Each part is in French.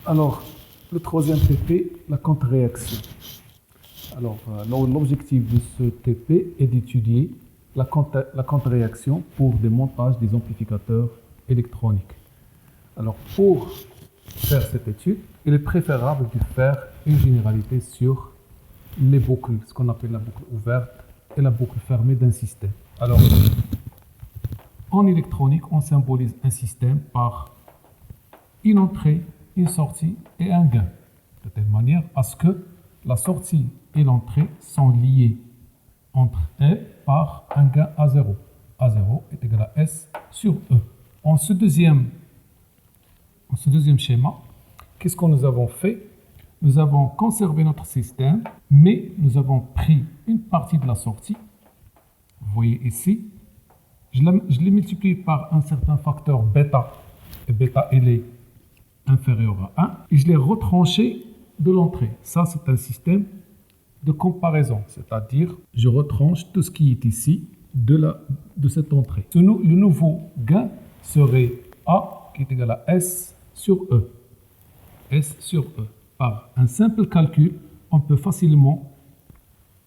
Alors, le troisième TP, la contre-réaction. Alors, l'objectif de ce TP est d'étudier la contre-réaction pour des montages des amplificateurs électroniques. Alors, pour faire cette étude, il est préférable de faire une généralité sur les boucles, ce qu'on appelle la boucle ouverte et la boucle fermée d'un système. Alors, en électronique, on symbolise un système par une entrée, une sortie et un gain, de telle manière à ce que la sortie et l'entrée sont liées entre elles par un gain A0. A0 est égal à S sur E. En ce deuxième schéma, qu'est-ce que nous avons fait? Nous avons conservé notre système, mais nous avons pris une partie de la sortie. Vous voyez ici, je l'ai multiplié par un certain facteur bêta, et bêta il est inférieur à 1, et je l'ai retranché de l'entrée. Ça, c'est un système de comparaison, c'est-à-dire je retranche tout ce qui est ici de cette entrée. Le nouveau gain serait A qui est égal à S sur E. S sur E. Par un simple calcul, on peut facilement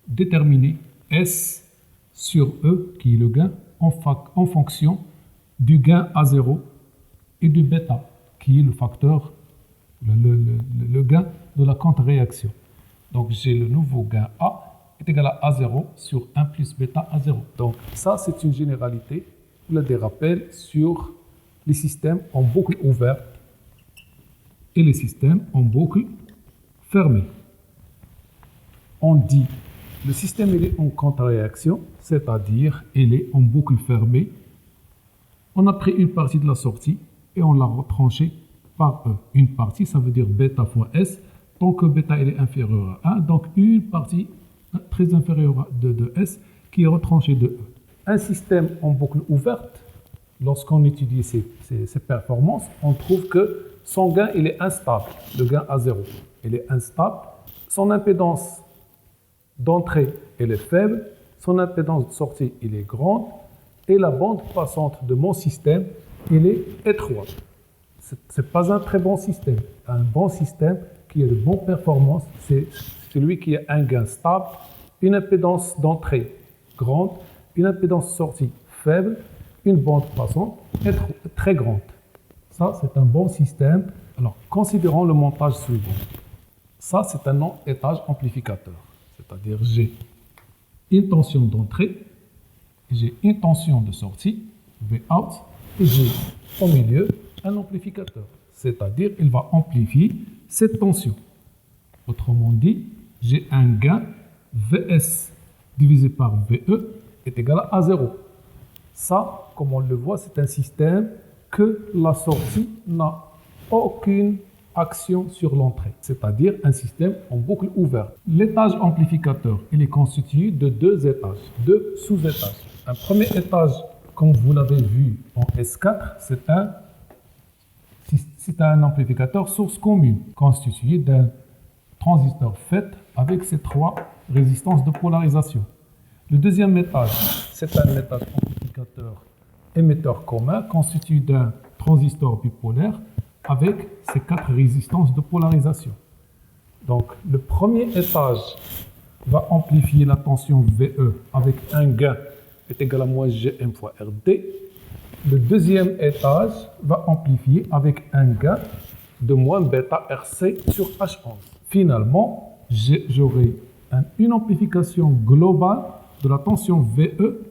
déterminer S sur E, qui est le gain, en fonction du gain A0 et du bêta, qui est le facteur, le gain de la contre-réaction. Donc j'ai le nouveau gain A est égal à A0 sur 1 plus bêta A0. Donc ça, c'est une généralité, ou des rappels sur les systèmes en boucle ouverte et les systèmes en boucle fermée. On dit le système il est en contre-réaction, c'est-à-dire il est en boucle fermée. On a pris une partie de la sortie et on l'a retranchée par E. Une partie, ça veut dire bêta fois S. Tant que bêta il est inférieur à 1, donc une partie très inférieure de S qui est retranchée de E. Un système en boucle ouverte, lorsqu'on étudie ses performances, on trouve que son gain il est instable, le gain A0. Il est instable, son impédance d'entrée elle est faible, son impédance de sortie elle est grande, et la bande passante de mon système elle est étroite. Ce n'est pas un très bon système. Un bon système qui a de bonnes performances, c'est celui qui a un gain stable, une impédance d'entrée grande, une impédance de sortie faible, une bande passante très grande. Ça, c'est un bon système. Alors, considérons le montage suivant. Ça, c'est un non-étage amplificateur. C'est-à-dire, j'ai une tension d'entrée, j'ai une tension de sortie, Vout, et j'ai au milieu un amplificateur. C'est-à-dire, il va amplifier cette tension. Autrement dit, j'ai un gain Vs divisé par Ve est égal à A0. Ça, comme on le voit, c'est un système que la sortie n'a aucune action sur l'entrée, c'est-à-dire un système en boucle ouverte. L'étage amplificateur, il est constitué de deux étages, deux sous-étages. Un premier étage, comme vous l'avez vu en S4, c'est un amplificateur source commune, constitué d'un transistor FET avec ses trois résistances de polarisation. Le deuxième étage, c'est un étage amplificateur émetteur commun constitué d'un transistor bipolaire avec ses quatre résistances de polarisation. Donc, le premier étage va amplifier la tension VE avec un gain est égal à moins Gm fois RD. Le deuxième étage va amplifier avec un gain de moins bêta RC sur H11. Finalement, j'aurai une amplification globale de la tension VE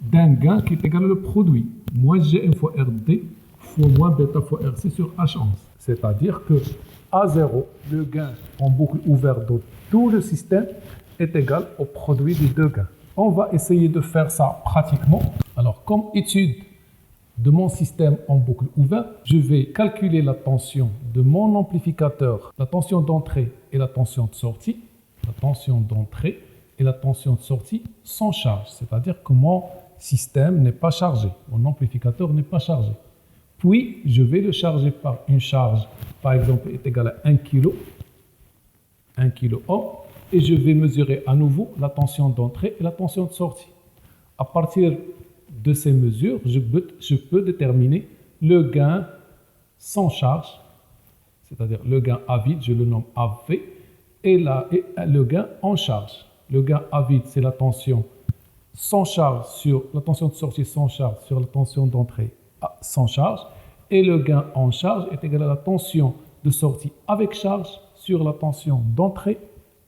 d'un gain qui est égal au produit moins Gm fois RD fois moins bêta fois RC sur H11. C'est-à-dire que A0, le gain en boucle ouverte de tout le système, est égal au produit des deux gains. On va essayer de faire ça pratiquement. Alors, comme étude de mon système en boucle ouverte, je vais calculer la tension de mon amplificateur, la tension d'entrée et la tension de sortie. La tension d'entrée et la tension de sortie sans charge, c'est-à-dire que mon système n'est pas chargé, mon amplificateur n'est pas chargé. Puis, je vais le charger par une charge, par exemple, est égale à 1 kg, 1 kΩ, et je vais mesurer à nouveau la tension d'entrée et la tension de sortie. À partir de ces mesures, je peux déterminer le gain sans charge, c'est-à-dire le gain à vide, je le nomme AV, et le gain en charge. Le gain à vide, c'est la tension sans charge sur la tension de sortie sans charge sur la tension d'entrée sans charge, et le gain en charge est égal à la tension de sortie avec charge sur la tension d'entrée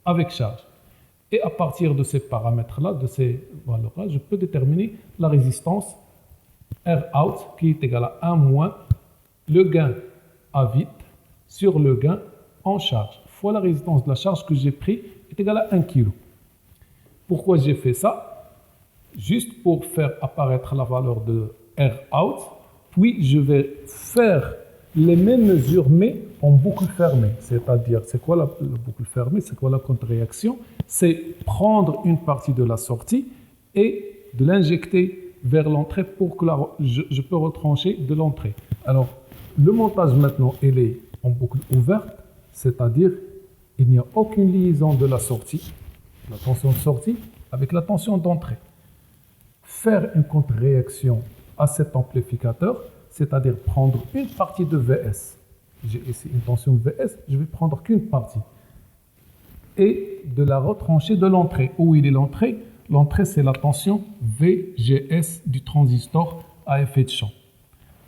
avec charge. Et à partir de ces paramètres-là, de ces valeurs-là, je peux déterminer la résistance R-out qui est égale à 1 moins le gain à vide sur le gain en charge fois la résistance de la charge que j'ai pris est égale à 1 kg. Pourquoi j'ai fait ça? Juste pour faire apparaître la valeur de R-out, puis je vais faire les mêmes mesures mais en boucle fermée. C'est-à-dire, c'est quoi la boucle fermée? C'est quoi la contre-réaction? C'est prendre une partie de la sortie et de l'injecter vers l'entrée pour que je peux retrancher de l'entrée. Alors, le montage maintenant, il est en boucle ouverte, c'est-à-dire il n'y a aucune liaison de la sortie, la tension de sortie, avec la tension d'entrée. Faire une contre-réaction à cet amplificateur, c'est-à-dire prendre une partie de VS. J'ai ici une tension VS, je vais prendre qu'une partie. Et de la retrancher de l'entrée. Où il est l'entrée? L'entrée, c'est la tension VGS du transistor à effet de champ.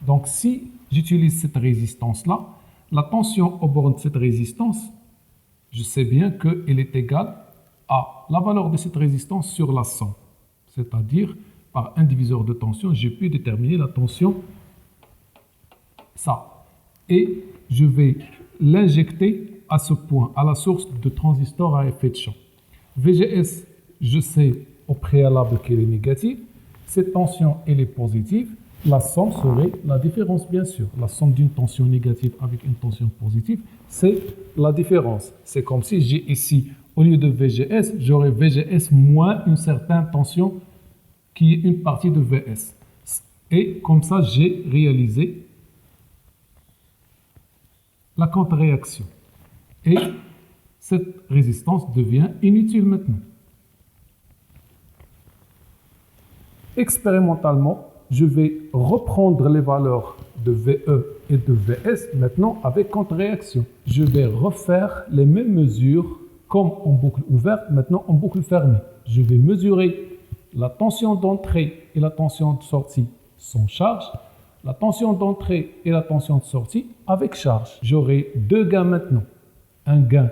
Donc, si j'utilise cette résistance-là, la tension au borne de cette résistance, je sais bien qu'elle est égale à la valeur de cette résistance sur la somme. C'est-à-dire, par un diviseur de tension, j'ai pu déterminer la tension, ça. Et je vais l'injecter à ce point, à la source de transistor à effet de champ. VGS, je sais au préalable qu'elle est négative. Cette tension, elle est positive. La somme serait la différence, bien sûr. La somme d'une tension négative avec une tension positive, c'est la différence. C'est comme si j'ai ici, au lieu de VGS, j'aurais VGS moins une certaine tension qui est une partie de VS. Et comme ça, j'ai réalisé la contre-réaction. Et cette résistance devient inutile maintenant. Expérimentalement, je vais reprendre les valeurs de VE et de VS maintenant avec contre-réaction. Je vais refaire les mêmes mesures comme en boucle ouverte, maintenant en boucle fermée. Je vais mesurer la tension d'entrée et la tension de sortie sans charge, la tension d'entrée et la tension de sortie avec charge. J'aurai deux gains maintenant, un gain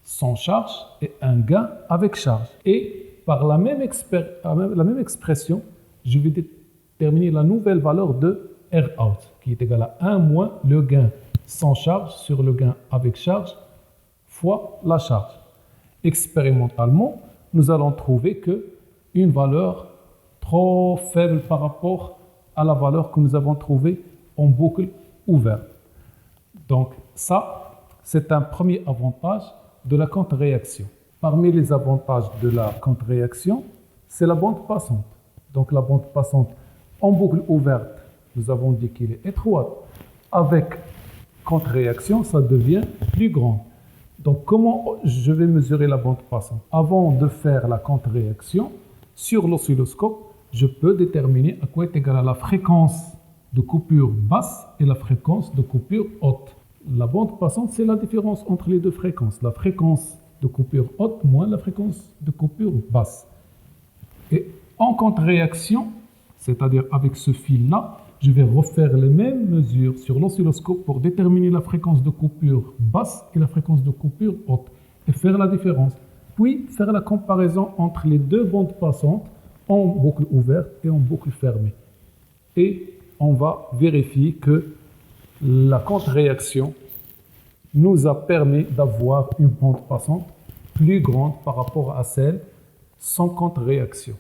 sans charge et un gain avec charge. Et par la même expression, je vais déterminer la nouvelle valeur de R-out, qui est égale à 1 moins le gain sans charge sur le gain avec charge fois la charge. Expérimentalement, nous allons trouver qu'une valeur trop faible par rapport à la valeur que nous avons trouvée en boucle ouverte. Donc ça, c'est un premier avantage de la contre-réaction. Parmi les avantages de la contre-réaction, c'est la bande passante. Donc la bande passante en boucle ouverte, nous avons dit qu'elle est étroite. Avec contre-réaction, ça devient plus grand. Donc comment je vais mesurer la bande passante? Avant de faire la contre-réaction, sur l'oscilloscope, je peux déterminer à quoi est égale la fréquence de coupure basse et la fréquence de coupure haute. La bande passante, c'est la différence entre les deux fréquences. La fréquence de coupure haute moins la fréquence de coupure basse. Et en contre-réaction, c'est-à-dire avec ce fil-là, je vais refaire les mêmes mesures sur l'oscilloscope pour déterminer la fréquence de coupure basse et la fréquence de coupure haute et faire la différence. Puis faire la comparaison entre les deux bandes passantes en boucle ouverte et en boucle fermée. Et on va vérifier que la contre-réaction nous a permis d'avoir une bande passante plus grande par rapport à celle sans contre-réaction.